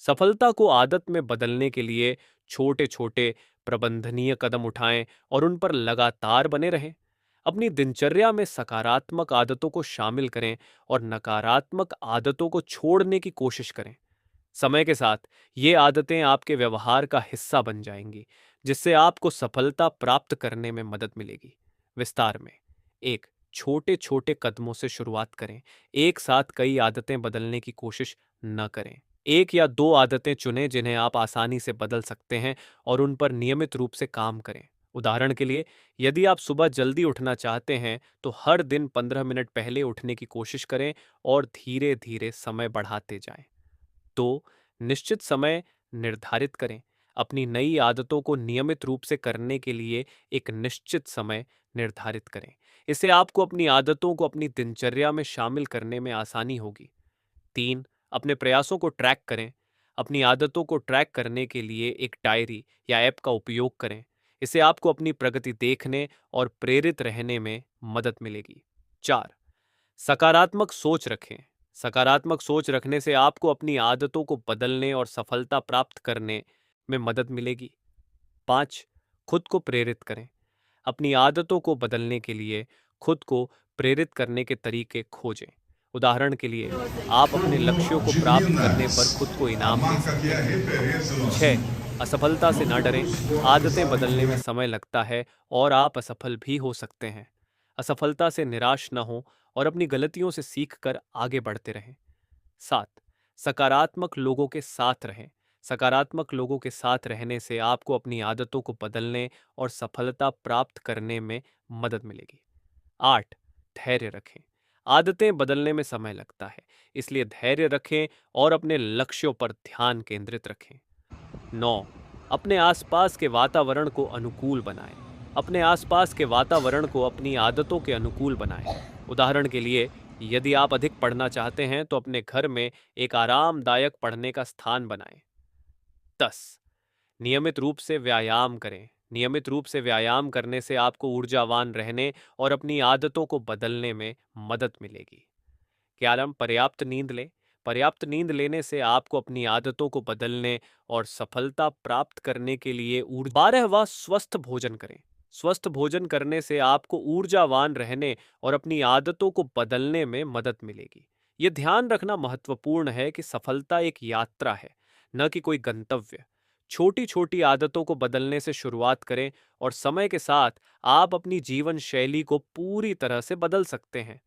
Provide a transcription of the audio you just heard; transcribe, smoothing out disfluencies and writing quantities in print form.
सफलता को आदत में बदलने के लिए छोटे छोटे प्रबंधनीय कदम उठाएं और उन पर लगातार बने रहें। अपनी दिनचर्या में सकारात्मक आदतों को शामिल करें और नकारात्मक आदतों को छोड़ने की कोशिश करें। समय के साथ ये आदतें आपके व्यवहार का हिस्सा बन जाएंगी, जिससे आपको सफलता प्राप्त करने में मदद मिलेगी। विस्तार में, एक, छोटे छोटे कदमों से शुरुआत करें। एक साथ कई आदतें बदलने की कोशिश न करें। एक या दो आदतें चुनें जिन्हें आप आसानी से बदल सकते हैं और उन पर नियमित रूप से काम करें। उदाहरण के लिए, यदि आप सुबह जल्दी उठना चाहते हैं तो हर दिन 15 मिनट पहले उठने की कोशिश करें और धीरे धीरे समय बढ़ाते जाएं। तो निश्चित समय निर्धारित करें। अपनी नई आदतों को नियमित रूप से करने के लिए एक निश्चित समय निर्धारित करें। इससे आपको अपनी आदतों को अपनी दिनचर्या में शामिल करने में आसानी होगी। 3, अपने प्रयासों को ट्रैक करें। अपनी आदतों को ट्रैक करने के लिए एक डायरी या ऐप का उपयोग करें। इससे आपको अपनी प्रगति देखने और प्रेरित रहने में मदद मिलेगी। 4, सकारात्मक सोच रखें। सकारात्मक सोच रखने से आपको अपनी आदतों को बदलने और सफलता प्राप्त करने में मदद मिलेगी। 5, खुद को प्रेरित करें। अपनी आदतों को बदलने के लिए खुद को प्रेरित करने के तरीके खोजें। उदाहरण के लिए, आप अपने लक्ष्यों को प्राप्त करने पर खुद को इनाम दे Trabaja सकते que a हैं। referência 6, असफलता से ना डरें। आदतें बदलने में समय लगता है और आप असफल भी हो सकते हैं। असफलता से निराश न हो और अपनी गलतियों से सीख कर आगे बढ़ते रहें। 7, सकारात्मक लोगों के साथ रहें। सकारात्मक लोगों के साथ रहने से आपको अपनी आदतों को बदलने और सफलता प्राप्त करने में मदद मिलेगी। 8, धैर्य रखें। आदतें बदलने में समय लगता है, इसलिए धैर्य रखें और अपने लक्ष्यों पर ध्यान केंद्रित रखें। 9, अपने आसपास के वातावरण को अनुकूल बनाएं। अपने आसपास के वातावरण को अपनी आदतों के अनुकूल बनाएं। उदाहरण के लिए, यदि आप अधिक पढ़ना चाहते हैं तो अपने घर में एक आरामदायक पढ़ने का स्थान बनाएं। 10, नियमित रूप से व्यायाम करें। नियमित रूप से व्यायाम करने से आपको ऊर्जावान रहने और अपनी आदतों को बदलने में मदद मिलेगी। 11, पर्याप्त नींद लें। पर्याप्त नींद लेने से आपको अपनी आदतों को बदलने और सफलता प्राप्त करने के लिए ऊर्जा। 12वां, स्वस्थ भोजन करें। स्वस्थ भोजन करने से आपको ऊर्जावान रहने और अपनी आदतों को बदलने में मदद मिलेगी। ये ध्यान रखना महत्वपूर्ण है कि सफलता एक यात्रा है, न कि कोई गंतव्य। छोटी छोटी आदतों को बदलने से शुरुआत करें और समय के साथ आप अपनी जीवन शैली को पूरी तरह से बदल सकते हैं।